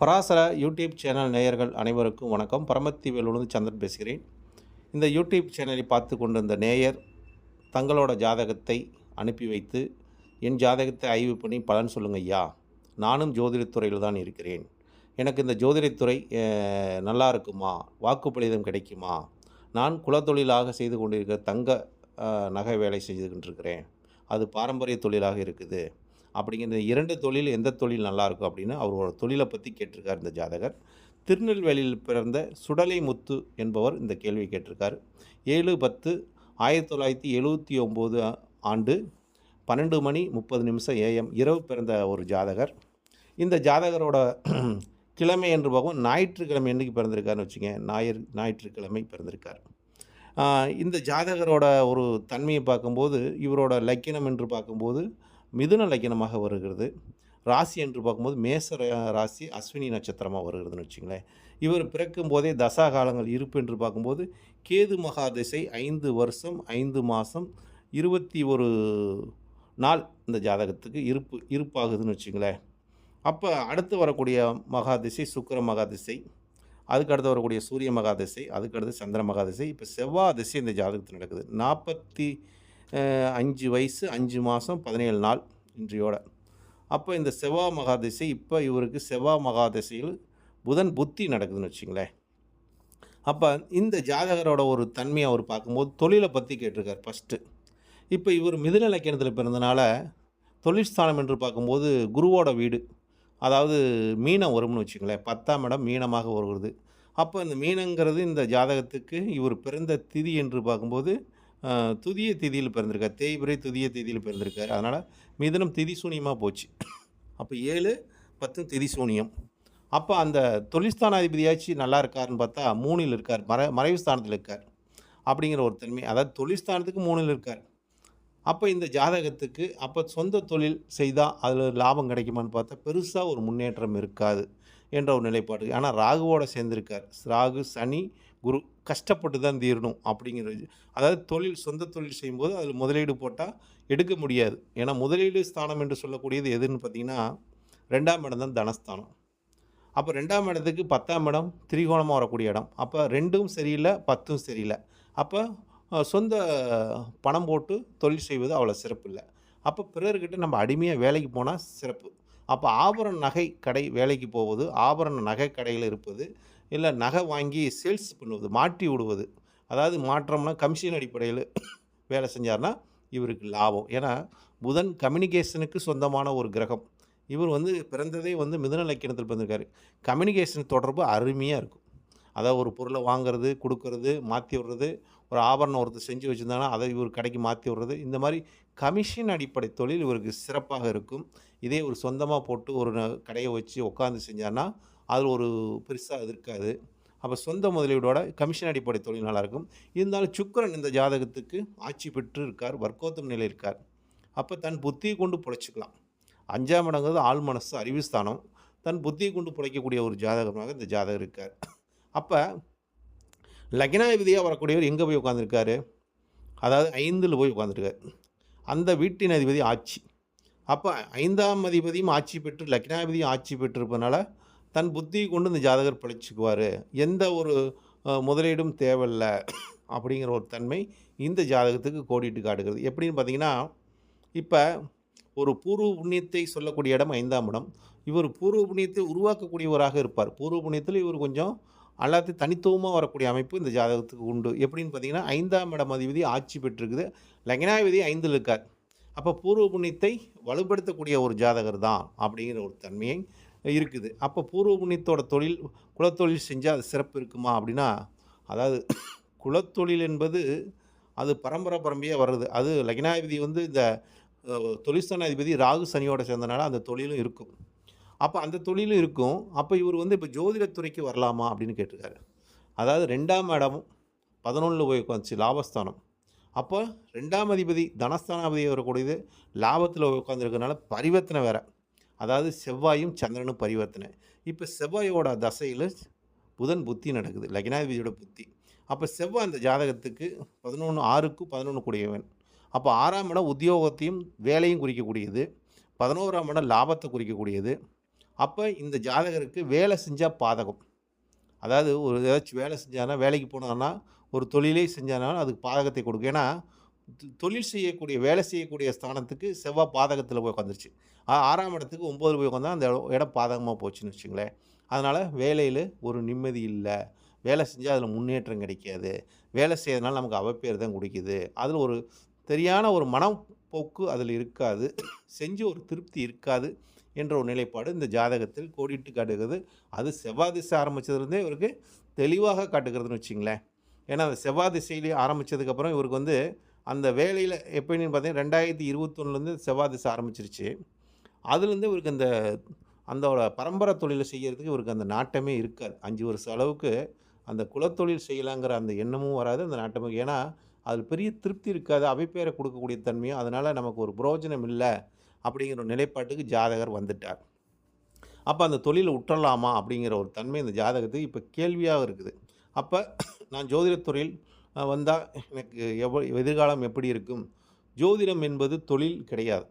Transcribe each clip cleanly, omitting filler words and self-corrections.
Parasara YouTube channel நேயர்கள் அனைவருக்கும் வணக்கம். பரமத்திவேலிருந்து சந்திரன் பேசுகிறேன். இந்த யூடியூப் சேனலை பார்த்து கொண்டிருந்த நேயர் தங்களோட ஜாதகத்தை அனுப்பி வைத்து, என் ஜாதகத்தை ஆய்வு பண்ணி பலன் சொல்லுங்க ஐயா, நானும் ஜோதிடத்துறையில் தான் இருக்கிறேன், எனக்கு இந்த ஜோதிடத்துறை நல்லா இருக்குமா, வாக்குப்பளிதம் கிடைக்குமா, நான் குலத்தொழிலாக செய்து கொண்டிருக்கிற தங்க நகை வேலை செய்து கொண்டிருக்கிறேன், அது பாரம்பரிய தொழிலாக இருக்குது, அப்படிங்கிற இரண்டு தொழில் எந்த தொழில் நல்லாயிருக்கும் அப்படின்னு அவரோட தொழிலை பற்றி கேட்டிருக்கார் இந்த ஜாதகர். திருநெல்வேலியில் பிறந்த சுடலை முத்து என்பவர் இந்த கேள்வி கேட்டிருக்கார். 7/10/1979 ஆண்டு 12:30 AM இரவு பிறந்த ஒரு ஜாதகர். இந்த ஜாதகரோட கிழமை என்று பார்க்கும் ஞாயிற்றுக்கிழமை என்றைக்கு பிறந்திருக்காருன்னு வச்சுங்க, ஞாயிற்றுக்கிழமை பிறந்திருக்கார். இந்த ஜாதகரோட ஒரு தன்மையை பார்க்கும்போது, இவரோட லக்கினம் என்று பார்க்கும்போது மிதுன லக்கினமாக வருகிறது. ராசி என்று பார்க்கும்போது மேச ராசி அஸ்வினி நட்சத்திரமாக வருகிறதுன்னு வச்சுங்களேன். இவர் பிறக்கும் போதே தசா காலங்கள் இருப்பு என்று பார்க்கும்போது கேது மகாதிசை 5 வருஷம் 5 மாதம் 21 நாள் இந்த ஜாதகத்துக்கு இருப்பாகுதுன்னு வச்சுங்களேன். அப்போ அடுத்து வரக்கூடிய மகாதிசை சுக்கிர மகாதிசை, அதுக்கு அடுத்து வரக்கூடிய சூரிய மகாதிசை, அதுக்கடுத்து சந்திர மகாதிசை, இப்போ செவ்வாய் திசை இந்த ஜாதகத்தில் நடக்குது. 45 வயசு 5 மாதம் 17 நாள் இன்றையோட. அப்போ இந்த செவ்வாய் மகாதிசை, இப்போ இவருக்கு செவ்வாய் மகாதிசையில் புதன் புத்தி நடக்குதுன்னு வச்சுங்களேன். அப்போ இந்த ஜாதகரோட ஒரு தன்மையை அவர் பார்க்கும்போது தொழிலை பற்றி கேட்டிருக்கார் ஃபஸ்ட்டு. இப்போ இவர் மிதுன லக்கினத்தில் பிறந்தனால தொழில் ஸ்தானம் என்று பார்க்கும்போது குருவோட வீடு, அதாவது மீனம் வரும்னு வச்சுங்களேன். 10ஆம் இடம் மீனமாக வருகிறது. அப்போ இந்த மீனங்கிறது இந்த ஜாதகத்துக்கு இவர் பிறந்த திதி என்று பார்க்கும்போது துதிய திதியில் பிறந்திருக்கார். தேய்பிரை துதிய திதியில் பிறந்திருக்கார். அதனால் மிதுனம் திதி சூனியமாக போச்சு. அப்போ 7/10 திதி சூனியம். அப்போ அந்த தொழில்ஸ்தானாதிபதியாச்சு நல்லா இருக்காருன்னு பார்த்தா 3ல் இருக்கார், மறைவு ஸ்தானத்தில் இருக்கார் அப்படிங்கிற ஒரு தன்மை. அதாவது தொழில்ஸ்தானத்துக்கு 3ல் இருக்கார். அப்போ இந்த ஜாதகத்துக்கு அப்போ சொந்த தொழில் செய்தால் அதில் லாபம் கிடைக்குமான்னு பார்த்தா பெருசாக ஒரு முன்னேற்றம் இருக்காது என்ற ஒரு நிலைப்பாடு. ஆனால் ராகுவோடு சேர்ந்திருக்கார். ராகு சனி குரு கஷ்டப்பட்டு தான் தீரணும் அப்படிங்கிறது. அதாவது தொழில் சொந்த தொழில் செய்யும்போது அதில் முதலீடு போட்டால் எடுக்க முடியாது. ஏன்னா முதலீடு ஸ்தானம் என்று சொல்லக்கூடியது எதுன்னு பார்த்திங்கன்னா 2ஆம் இடம் தான் தனஸ்தானம். அப்போ 2ஆம் இடத்துக்கு 10ஆம் இடம் திரிகோணமாக வரக்கூடிய இடம். அப்போ 2ம் சரியில்லை 10ம் சரியில்லை. அப்போ சொந்த பணம் போட்டு தொழில் செய்வது அவ்வளோ சிறப்பு இல்லை. அப்போ பிறர்கிட்ட நம்ம அடிமையாக வேலைக்கு போனால் சிறப்பு. அப்போ ஆபரண நகை கடை வேலைக்கு போவது, ஆபரண நகை கடையில் இருப்பது, இல்லை நகை வாங்கி சேல்ஸ் பண்ணுவது, மாற்றி விடுவது, அதாவது மாற்றம்னா கமிஷன் அடிப்படையில் வேலை செஞ்சார்னா இவருக்கு லாபம். ஏன்னா புதன் கம்யூனிகேஷனுக்கு சொந்தமான ஒரு கிரகம். இவர் பிறந்ததே மிதுன லக்கினத்தில் பிறந்திருக்காரு. கம்யூனிகேஷன் தொடர்பு அருமையாக இருக்கும். அதாவது ஒரு பொருளை வாங்கிறது, கொடுக்கறது, மாற்றி விடுறது, ஒரு ஆபரணம் ஒருத்தர் செஞ்சு வச்சுருந்தாங்கன்னா அதை இவர் கடைக்கு மாற்றி விடுறது, இந்த மாதிரி கமிஷன் அடிப்படை தொழில் இவருக்கு சிறப்பாக இருக்கும். இதே ஒரு சொந்தமாக போட்டு ஒரு கடையை வச்சு உட்காந்து செஞ்சார்னா அதில் ஒரு பெருசாக இருக்காது. அப்போ சொந்த முதலீடோட கமிஷன் அடிப்படை தொழில் நல்லாயிருக்கும். இருந்தாலும் சுக்கிரன் இந்த ஜாதகத்துக்கு ஆட்சி பெற்று இருக்கார், வர்க்கோத்தம் நிலை இருக்கார். அப்போ தன் புத்தியை கொண்டு பிழைச்சிக்கலாம். 5ஆம் இடங்கிறது ஆள் மனசு அறிவுஸ்தானம். தன் புத்தியை கொண்டு பிழைக்கக்கூடிய ஒரு ஜாதகமாக இந்த ஜாதகம் இருக்கார். அப்போ லக்னாதிபதியாக வரக்கூடியவர் எங்கே போய் உட்காந்துருக்காரு, அதாவது 5ல் போய் உட்காந்துருக்கார். அந்த வீட்டின் அதிபதி ஆட்சி. அப்போ 5ஆம் அதிபதியும் ஆட்சி பெற்று லக்னாதிபதியும் ஆட்சி பெற்றிருப்பதனால தன் புத்தியை கொண்டு இந்த ஜாதகர் பிழைச்சிக்குவார். எந்த ஒரு முதலீடும் தேவையில்லை அப்படிங்கிற ஒரு தன்மை இந்த ஜாதகத்துக்கு கோடிட்டு காட்டுகிறது. எப்படின்னு பார்த்தீங்கன்னா, இப்போ ஒரு பூர்வ புண்ணியத்தை சொல்லக்கூடிய இடம் 5ஆம் இடம். இவர் பூர்வ புண்ணியத்தை உருவாக்கக்கூடியவராக இருப்பார். பூர்வ புண்ணியத்தில் இவர் கொஞ்சம் எல்லாத்தையும் தனித்துவமாக வரக்கூடிய அமைப்பு இந்த ஜாதகத்துக்கு உண்டு. எப்படின்னு பார்த்தீங்கன்னா, 5ஆம் இடம் அதிபதி ஆட்சி பெற்றிருக்குது, லக்னாதிபதி 5ல் இருக்கார். அப்போ பூர்வ புண்ணியத்தை வலுப்படுத்தக்கூடிய ஒரு ஜாதகர் தான் அப்படிங்கிற ஒரு தன்மையை இருக்குது. அப்போ பூர்வ புண்ணியத்தோட தொழில் குலத்தொழில் செஞ்சால் அது சிறப்பு இருக்குமா அப்படின்னா, அதாவது குலத்தொழில் என்பது அது பரம்பரையாக வர்றது. அது லக்னாதிபதி இந்த தொழில்ஸ்தானாதிபதி ராகு சனியோட சேர்ந்தனால அந்த தொழிலும் இருக்கும். அப்போ அந்த தொழிலும் இருக்கும். அப்போ இவர் இப்போ ஜோதிடத்துறைக்கு வரலாமா அப்படின்னு கேட்டிருக்காரு. அதாவது 2ஆம் இடமும் 11ல் போய் உட்காந்துச்சு லாபஸ்தானம். அப்போ 2ஆம் அதிபதி தனஸ்தானாதிபதி வரக்கூடியது லாபத்தில் உட்காந்துருக்கனால பரிவர்த்தனை வேறு. அதாவது செவ்வாயும் சந்திரனும் பரிவர்த்தனை. இப்போ செவ்வாயோட தசையில் புதன் புத்தி நடக்குது, லக்னாதிபதியோட புத்தி. அப்போ செவ்வாய் அந்த ஜாதகத்துக்கு 6க்கு 11 கூடியவன். அப்போ 6ஆம் இடம் உத்தியோகத்தையும் வேலையும் குறிக்கக்கூடியது, 11ஆம் இடம் லாபத்தை குறிக்கக்கூடியது, அப்போ இந்த ஜாதகருக்கு வேலை செஞ்சால் பாதகம். அதாவது ஒரு ஏதாச்சும் வேலை செஞ்சானா, வேலைக்கு போனான்னா, ஒரு தொழிலே செஞ்சானாலும் அதுக்கு பாதகத்தை கொடுக்கும். ஏன்னா, தொழில் செய்யக்கூடிய, வேலை செய்யக்கூடிய ஸ்தானத்துக்கு செவ்வாய் பாதகத்தில போய் உட்காந்துருச்சு. 6ஆம் இடத்துக்கு 9 போய் உட்காந்தா அந்த இடம் பாதகமா போச்சுன்னு வச்சுக்கங்களேன். அதனால வேலையில ஒரு நிம்மதி இல்ல. வேலை செஞ்சா அதில முன்னேற்றம் கிடைக்காது. வேலை செய்றதுனால நமக்கு அவப்பேர் தான் குடுக்குது. அதில ஒரு சரியான ஒரு மனப்போக்கு அதில இருக்காது. செஞ்சு ஒரு திருப்தி இருக்காது என்ற ஒரு நிலைப்பாடு இந்த ஜாதகத்தில் கோடிட்டு காட்டுகிறது. அது செவ்வாய் திசை ஆரம்பிச்சதுலேருந்தே இவருக்கு தெளிவாக காட்டுகிறதுன்னு வச்சுங்களேன். ஏன்னா, அந்த செவ்வாய் திசையிலே ஆரம்பிச்சதுக்கப்புறம் இவருக்கு வந்து அந்த வேலையில எப்படின்னு பார்த்தீங்கன்னா 2021லேருந்து செவ்வாய் திசை ஆரம்பிச்சிருச்சு. அதுலேருந்து இவருக்கு அந்தோட பரம்பரை தொழில செய்யறதுக்கு இவருக்கு அந்த நாட்டமே இருக்காது. 5 வருஷ அளவுக்கு அந்த குலத்தொழில் செய்யலாங்கிற அந்த எண்ணமும் வராது, அந்த நாட்டமும். ஏன்னா, அதில பெரிய திருப்தி இருக்காது. அவைப்பேர குடுக்கக்கூடிய தன்மையும், அதனால நமக்கு ஒரு பிரயோஜனம் இல்ல, அப்படிங்கிற ஒரு நிலைப்பாட்டுக்கு ஜாதகர் வந்துட்டார். அப்ப அந்த தொழில உற்றலாமா அப்படிங்கிற ஒரு தன்மை இந்த ஜாதகத்துக்கு இப்ப கேள்வியாக இருக்குது. அப்ப நான் ஜோதிடத் துறையில் வந்தா எனக்கு எதிர்காலம் எப்படி இருக்கும்? ஜோதிடம் என்பது தொழில் கிடையாது.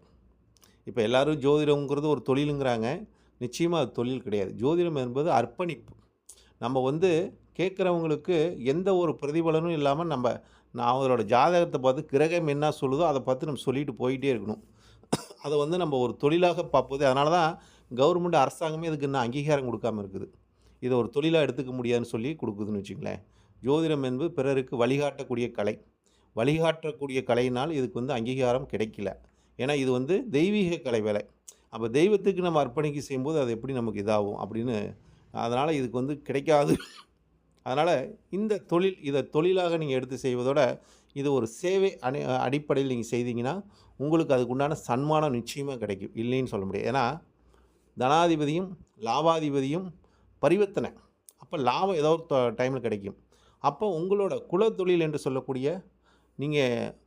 இப்ப எல்லாரும் ஜோதிடம்ங்கிறது ஒரு தொழிலுங்கிறாங்க. நிச்சயமா அது தொழில் கிடையாது. ஜோதிடம் என்பது அர்ப்பணிப்பு. நம்ம வந்து கேட்குறவங்களுக்கு எந்த ஒரு பிரதிபலனும் இல்லாம நான் அவங்களோட ஜாதகத்த பார்த்து கிரகம் என்ன சொல்லுதோ அத பார்த்து நம்ம சொல்லிட்டு போயிட்டே இருக்கணும். அத வந்து நம்ம ஒரு தொழிலாக பார்ப்பது. அதனால தான் கவர்மெண்ட் அரசாங்கமே இதுக்கு இன்னும் அங்கீகாரம் குடுக்காம இருக்குது. இத ஒரு தொழிலா எடுத்துக்க முடியாதுன்னு சொல்லி குடுக்குதுன்னு வச்சுக்கங்களேன். ஜோதிடம் என்பது பிறருக்கு வழிகாட்டக்கூடிய கலை. வழிகாட்டக்கூடிய கலையினால் இதுக்கு வந்து அங்கீகாரம் கிடைக்கல. ஏன்னா, இது வந்து தெய்வீக கலை வேலை. அப்ப தெய்வத்துக்கு நம்ம அர்ப்பணிக்க செய்யும்போது அது எப்படி நமக்கு இதாகும் அப்படின்னு, அதனால இதுக்கு வந்து கிடைக்காது. அதனால இந்த தொழில் இத தொழிலாக நீங்க எடுத்து செய்வதோட, இது ஒரு சேவை அடிப்படையில் நீங்க செய்தீங்கன்னா, உங்களுக்கு அதுக்கு உண்டான சன்மானம் நிச்சயமா கிடைக்கும். இல்லைன்னு சொல்ல முடியாது. ஏன்னா, தனாதிபதியும், லாபாதிபதியும் பரிவர்த்தனை. அப்ப லாபம் ஏதோ ஒரு டைம்ல கிடைக்கும். அப்போ உங்களோட குலத்தொழில் என்று சொல்லக்கூடிய, நீங்க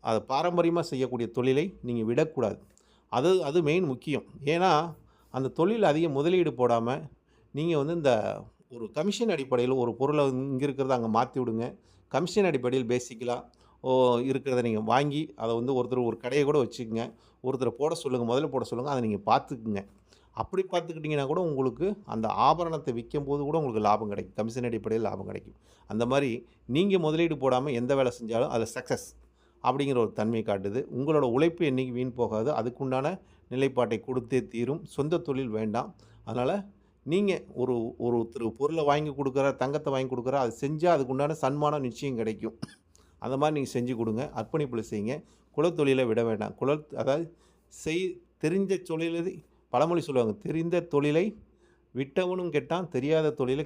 அத பாரம்பரியமா செய்யக்கூடிய தொழிலை நீங்க விடக்கூடாது. அது மெயின் முக்கியம். ஏன்னா, அந்த தொழில் அதிக முதலீடு போடாம, நீங்க வந்து இந்த ஒரு கமிஷன் அடிப்படையில ஒரு பொருள இங்க இருக்கிறத அங்க மாத்தி விடுங்க. கமிஷன் அடிப்படையில் பேசிக்கலா இருக்கிறத நீங்க வாங்கி, அத வந்து ஒரு கடைய கூட வச்சுக்கங்க. ஒருத்தர போட சொல்லுங்க, முதல்ல போட சொல்லுங்க. அத நீங்க பார்த்துக்குங்க. அப்படி பார்த்துக்கிட்டீங்கன்னா கூட உங்களுக்கு அந்த ஆபரணத்த விக்கும்போது கூட உங்களுக்கு லாபம் கிடைக்கும். கமிஷன் அடிப்படையில் லாபம் கிடைக்கும். அந்த மாரி நீங்க முதலீடு போடாம எந்த வேலை செஞ்சாலும் அதுல சக்சஸ் அப்படிங்கிற ஒரு தன்மை காட்டுது. உங்களோட உழைப்பு என்னைக்கும் வீண் போகாது. அதுக்குண்டான நிலைப்பாட்டை கொடுத்தே தீரும். சொந்த தொழில் வேண்டாம். அதனால நீங்க ஒருத்தர் பொருள வாங்கி குடுக்குறார், தங்கத்த வாங்கி குடுக்குறார். அது செஞ்சா அதுக்குண்டான சன்மானம் நிச்சயம் கிடைக்கும். அந்த மாரி நீங்க செஞ்சு குடுங்க. அர்ப்பணிப்புல செய்யுங்க. குலத்தொழில விட வேண்டாம். அதாவது செய் தெரிஞ்ச தொழிலை பழமொழி சொல்லுவாங்க. தெரிந்த தொழிலை விட்டவனும் கெட்டான், தெரியாத தொழிலை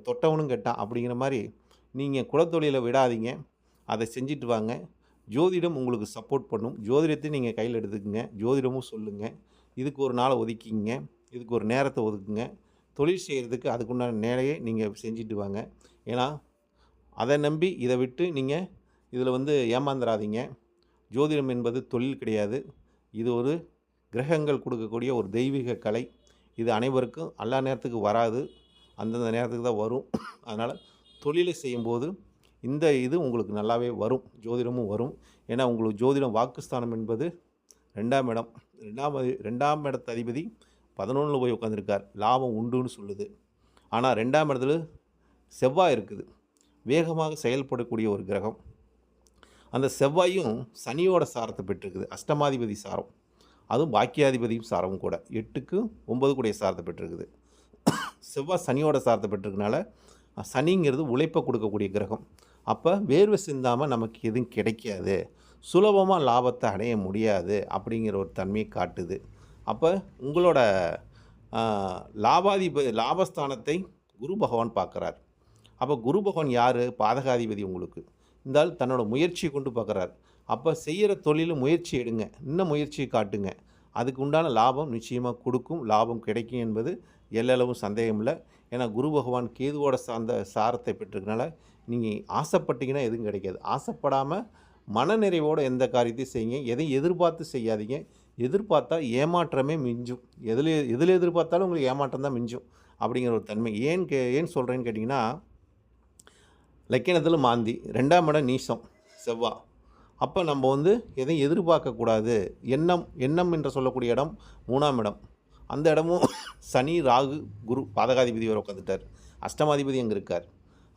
தொட்டவனும் கெட்டான் அப்படிங்கிற மாரி, நீங்க குலத்தொழில விடாதீங்க. அத செஞ்சுட்டு வாங்க. ஜோதிடம் உங்களுக்கு சப்போர்ட் பண்ணும். ஜோதிடத்தை நீங்க கையில எடுத்துக்கங்க. ஜோதிடமும் சொல்லுங்க. இதுக்கு ஒரு நாள ஒதுக்கிக்கங்க. இதுக்கு ஒரு நேரத்த ஒதுக்குங்க. தொழில் செய்றதுக்கு அதுக்குண்டான வேலைய நீங்க செஞ்சுட்டு வாங்க. ஏன்னா, அத நம்பி இத விட்டு நீங்க இதில வந்து ஏமாந்துராதீங்க. ஜோதிடம் என்பது தொழில் கிடையாது. இது ஒரு கிரகங்கள் கொடுக்கக்கூடிய ஒரு தெய்வீக கலை. இது அனைவருக்கும் எல்லா நேரத்துக்கு வராது. அந்தந்த நேரத்துக்கு தான் வரும். அதனால தொழிலை செய்யும்போது இது உங்களுக்கு நல்லாவே வரும். ஜோதிடமும் வரும். ஏன்னா, உங்களுக்கு ஜோதிடம் வாக்குஸ்தானம் என்பது 2ஆம் இடம். 2ஆம் இடத்து அதிபதி 11ல போய் உட்கார்ந்திருக்கார். லாபம் உண்டுன்னு சொல்லுது. ஆனா 2ஆம் இடத்துல செவ்வாய் இருக்குது. வேகமாக செயல்படக்கூடிய ஒரு கிரகம். அந்த செவ்வாயும் சனியோட சாரத்த பெற்றிருக்குது. அஷ்டமாதிபதி சாரம். அதுவும் பாக்கியாதிபதியும் சாரமும் கூட. 8க்கு 9 கூடிய சாரத்த பெற்றிருக்குது. செவ்வாய் சனியோட சாரத்த பெற்றிருக்கனால, சனிங்கிறது உழைப்ப கொடுக்கக்கூடிய கிரகம். அப்ப வேர்வை சிந்தாம நமக்கு எதுவும் கிடைக்காது. சுலபமா லாபத்த அடைய முடியாது அப்படிங்கிற ஒரு தன்மையை காட்டுது. அப்ப உங்களோட லாபஸ்தானத்தை குரு பகவான் பார்க்குறார். அப்ப குரு பகவான் யாரு? பாதகாதிபதி உங்களுக்கு. இந்த ஆள் தன்னோட முயற்சிய கொண்டு பார்க்குறார். அப்ப செய்யற தொழில்ல முயற்சி எடுங்க. இன்னும் முயற்சிய காட்டுங்க. அதுக்கு உண்டான லாபம் நிச்சயமா குடுக்கும். லாபம் கிடைக்கும் என்பது எல்லளவும் சந்தேகம் இல்ல. ஏன்னா, குரு பகவான் கேதுவோட சார்ந்த சாரத்தை பெற்றிருக்கனால, நீங்க ஆசைப்பட்டீங்கன்னா எதுவும் கிடைக்காது. ஆசைப்படாம மனநிறைவோட எந்த காரியத்தையும் செய்யுங்க. எதையும் எதிர்பார்த்து செய்யாதீங்க. எதிர்பார்த்தா ஏமாற்றமே மிஞ்சும். எதில எதிர்பார்த்தாலும் உங்களுக்கு ஏமாற்றம் தான் மிஞ்சும். அப்படிங்கிற ஒரு தன்மை. ஏன் சொல்றேன்னு கேட்டீங்கன்னா, லக்கினத்தில மாந்தி, 2ஆம் இடம் நீசம் செவ்வா. அப்ப நம்ம வந்து எதையும் எதிர்பார்க்கக்கூடாது. எண்ணம் என்று சொல்லக்கூடிய இடம் 3ஆம் இடம். அந்த இடமும் சனி, ராகு, குரு பாதகாதிபதி வரை உட்காந்துட்டார். அஷ்டமாதிபதி அங்கே இருக்கார்.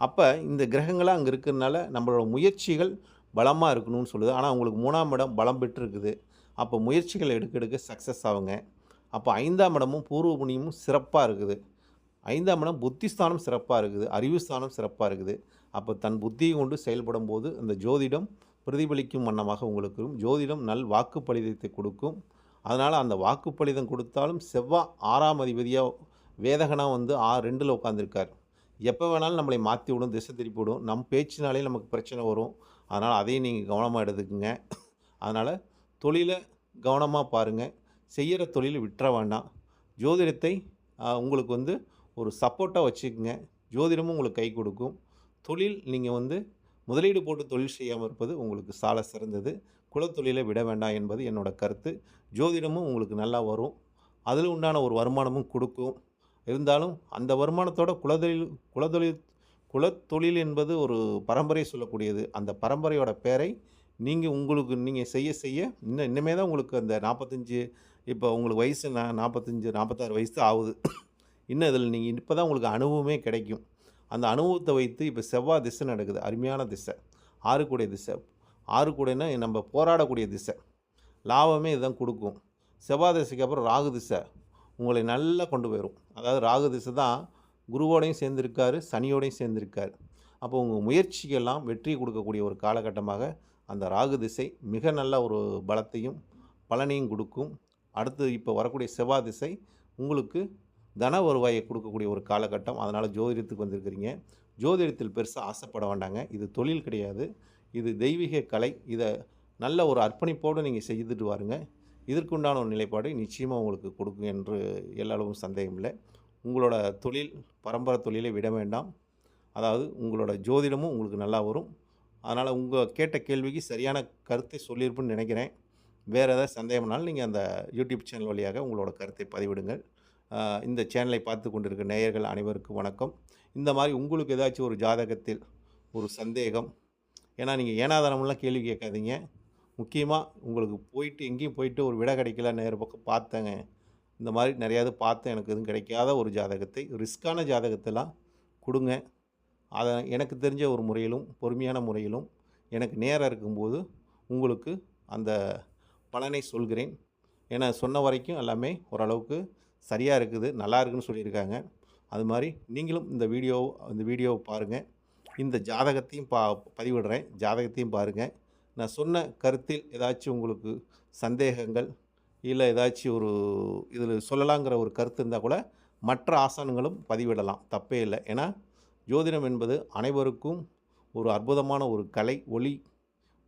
அப்போ இந்த கிரகங்களாக அங்கே இருக்கிறதுனால நம்மளோட முயற்சிகள் பலமாக இருக்கணும்னு சொல்லுது. ஆனால் உங்களுக்கு 3ஆம் இடம் பலம் பெற்று இருக்குது. அப்போ முயற்சிகள் எடுக்க எடுக்க சக்ஸஸ் ஆகுங்க. அப்போ 5ஆம் இடமும் பூர்வ புண்ணியமும் சிறப்பாக இருக்குது. 5ஆம் இடம் புத்திஸ்தானம் சிறப்பாக இருக்குது. அறிவு ஸ்தானம் சிறப்பாக இருக்குது. அப்போ தன் புத்தியை கொண்டு செயல்படும் போது அந்த ஜோதிடம் பிரதிபலிக்கும் வண்ணமாக உங்களுக்கு இருக்கும். ஜோதிடம் நல் வாக்குப்பளிதத்தை கொடுக்கும். அதனால் அந்த வாக்குப்பளிதம் கொடுத்தாலும் செவ்வாய் 6ஆம் அதிபதியாக வேதகனாக வந்து 2ல் உட்காந்துருக்கார். எப்போ வேணாலும் நம்மளை மாற்றி விடும், திசை திருப்பி விடும். நம் பேச்சினாலே நமக்கு பிரச்சனை வரும். அதனால் அதையும் நீங்கள் கவனமாக எடுத்துக்குங்க. அதனால் தொழிலை கவனமாக பாருங்கள். செய்கிற தொழிலை விட்டுற வேண்டாம். ஜோதிடத்தை உங்களுக்கு வந்து ஒரு சப்போர்ட்டாக வச்சுக்கோங்க. ஜோதிடமும் உங்களுக்கு கை கொடுக்கும். தொழில் நீங்கள் வந்து முதலீடு போட்டு தொழில் செய்யாமல் இருப்பது உங்களுக்கு சால சிறந்தது. குலத்தொழிலை விட வேண்டாம் என்பது என்னோடய கருத்து. ஜோதிடமும் உங்களுக்கு நல்லா வரும். அதில் உண்டான ஒரு வருமானமும் கொடுக்கும். இருந்தாலும் அந்த வருமானத்தோட குலத்தொழில் என்பது ஒரு பரம்பரை சொல்லக்கூடியது. அந்த பரம்பரையோட பேரை நீங்கள் செய்ய இன்னுமே தான் உங்களுக்கு அந்த 45 இப்போ உங்களுக்கு வயசு 45, 46 வயசு ஆகுது. இன்னும் இதில் நீங்கள் இப்போ தான் உங்களுக்கு அனுபவமே கிடைக்கும். அந்த அனுபவத்தை வைத்து இப்போ செவ்வாய் திசை நடக்குது. அருமையான திசை. 6 கூடை திசை. 6 கூடைன்னா நம்ம போராடக்கூடிய திசை. லாபமே இதுதான் கொடுக்கும். செவ்வாய் திசைக்கு அப்புறம் ராகு திசை உங்களை நல்லா கொண்டு போயிடும். அதாவது ராகு திசை தான் குருவோடையும் சேர்ந்திருக்காரு, சனியோடையும் சேர்ந்திருக்காரு. அப்போ உங்கள் முயற்சிக்கெல்லாம் வெற்றி கொடுக்கக்கூடிய ஒரு காலகட்டமாக அந்த ராகு திசை மிக நல்ல ஒரு பலத்தையும் பலனையும் கொடுக்கும். அடுத்து இப்போ வரக்கூடிய செவ்வாய் திசை உங்களுக்கு தன வருவாயை கொடுக்கக்கூடிய ஒரு காலகட்டம். அதனால் ஜோதிடத்துக்கு வந்திருக்கிறீங்க. ஜோதிடத்தில் பெருசாக ஆசைப்பட வேண்டாங்க. இது தொழில் கிடையாது, இது தெய்வீக கலை. இதை நல்ல ஒரு அர்ப்பணிப்போடு நீங்கள் செய்துட்டு வாருங்க. இதற்குண்டான ஒரு நிலைப்பாடு நிச்சயமாக உங்களுக்கு கொடுக்கும் என்று எல்லாரும் சந்தேகம் இல்லை. உங்களோட தொழில் பரம்பரை தொழிலை விட வேண்டாம். அதாவது உங்களோட ஜோதிடமும் உங்களுக்கு நல்லா வரும். அதனால் உங்கள் கேட்ட கேள்விக்கு சரியான கருத்தை சொல்லியிருப்புன்னு நினைக்கிறேன். வேறு ஏதாவது சந்தேகம்னாலும் நீங்கள் அந்த யூடியூப் சேனல் வழியாக உங்களோட கருத்தை பதிவிடுங்கள். இந்த சேனலை பார்த்து கொண்டிருக்க நேயர்கள் அனைவருக்கும் வணக்கம். இந்த மாதிரி உங்களுக்கு ஏதாச்சும் ஒரு ஜாதகத்தில் ஒரு சந்தேகம், ஏன்னா நீங்கள் ஏனாதாரமெல்லாம் கேள்வி கேட்காதீங்க. முக்கியமாக உங்களுக்கு எங்கேயும் போயிட்டு ஒரு விடை கிடைக்கல, நேர பக்கம் பார்த்தேங்க, இந்த மாதிரி நிறையாவது பார்த்தேன், எனக்கு எதுவும் கிடைக்காத ஒரு ஜாதகத்தை, ரிஸ்க்கான ஜாதகத்தெல்லாம் கொடுங்க. அதை எனக்கு தெரிஞ்ச ஒரு முறையிலும் பொறுமையான முறையிலும் எனக்கு நேரம் இருக்கும்போது உங்களுக்கு அந்த பலனை சொல்கிறேன். ஏன்னா சொன்ன வரைக்கும் எல்லாமே ஓரளவுக்கு சரியாக இருக்குது, நல்லா இருக்குதுன்னு சொல்லியிருக்காங்க. அது மாதிரி நீங்களும் இந்த வீடியோவை பாருங்கள். இந்த ஜாதகத்தையும் பதிவிடுறேன். ஜாதகத்தையும் பாருங்கள். நான் சொன்ன கருத்தில் ஏதாச்சும் உங்களுக்கு சந்தேகங்கள் இல்லை ஏதாச்சும் ஒரு இதில் சொல்லலாங்கிற ஒரு கருத்து இருந்தால் கூட மற்ற ஆசான்களும் பதிவிடலாம், தப்பே இல்லை. ஏன்னா ஜோதிடம் என்பது அனைவருக்கும் ஒரு அற்புதமான ஒரு கலை.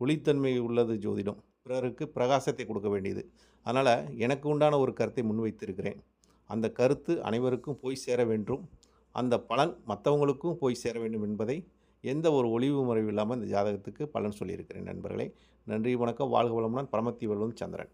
ஒளித்தன்மை உள்ளது ஜோதிடம். பிறருக்கு பிரகாசத்தை கொடுக்க வேண்டியது. அதனால் எனக்கு உண்டான ஒரு கருத்தை முன்வைத்திருக்கிறேன். அந்த கருத்து அனைவருக்கும் போய் சேர வேண்டும். அந்த பலன் மற்றவங்களுக்கும் போய் சேர வேண்டும் என்பதை எந்த ஒரு ஒளிவு முறைவு இல்லாமல் இந்த ஜாதகத்துக்கு பலன் சொல்லியிருக்கிறேன். நண்பர்களே, நன்றி, வணக்கம், வாழ்க வளமுடன். பரமத்தி வல்லுநர் சந்திரன்.